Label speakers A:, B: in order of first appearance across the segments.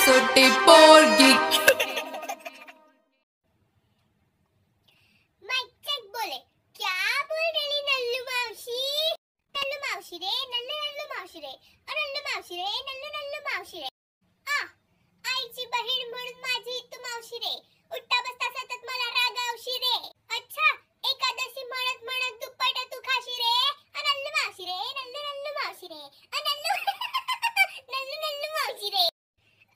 A: सुट्टी पोरगी
B: बोले क्या बोल रही नल्लू मावशी रे नल्लू मावशी रे नल्लू मावशी रे नल्लू मावशी रे आईची बहीण म्हणून माझी तू मावशी रे उठता बसता सतत मला रागावशी रे अच्छा एकादशी म्हणत म्हणत दुप्पट तू खाशी रे नल्लू मावशी रे नल्लू मावशी रे नल्लू मावशी रे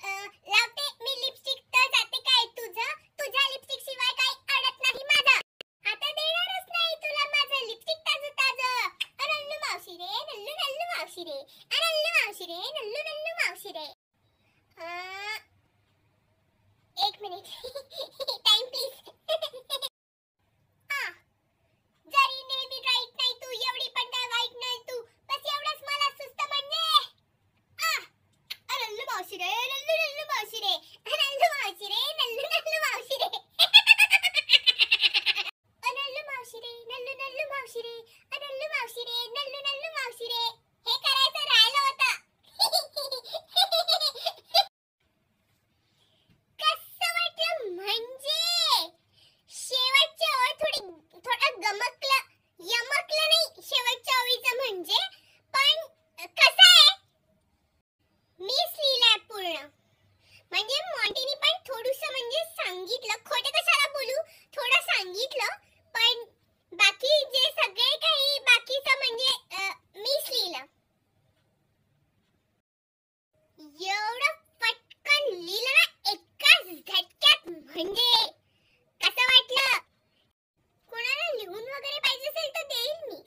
B: लावते मी लिपस्टिक तर जाते काय तुझ्या लिपस्टिक शिवाय काही अडत नाही माझा आता देणारच नाही तुला माझं लिपस्टिक ताजं नल्लू मावशी रे नल्लू मावशी रे नल्लू मावशी रे नल्लू मावशी रे एक मिनिट टाइम प्लीज जरी नेहमी राईट नाही तू एवढी पण काय वाईट नाही तू बस एवढंच मला सुस्त म्हणजे नल्लू मावशी रे नल्लू मावशी रे नल्लू मावशी रे नल्लू मावशी रे नल्लू मावशी रे नल्लू मावशी रे नल्लू मावशी रे नल्लू मावशी रे हे करायचं राहिलं होतं कसं वाटलं म्हणजे शेवटच्या ओळ थोडं यमकलं नाही शेवटच्या ओळीचं म्हणजे पण कसं आहे मीच लिहिलंय पूर्ण म्हणजे मॉन्टीनी पण थोडंसं म्हणजे सांगितलं खोटं कशाला बोलू थोडं सांगितलं पण बाकी जे सगळे काही बाकीचं म्हणजे मीच लिहिलं एवढं पटकन लिहिलं ना एकाच झटक्यात म्हणजे कसं वाटलं कोणाला लिहून वगैरे पाहिजे असेल तर देईल मी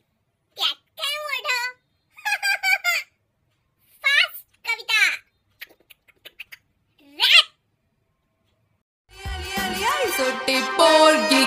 B: त्यात काय मोठं फास्ट कविता
A: सुट्टी पोरगी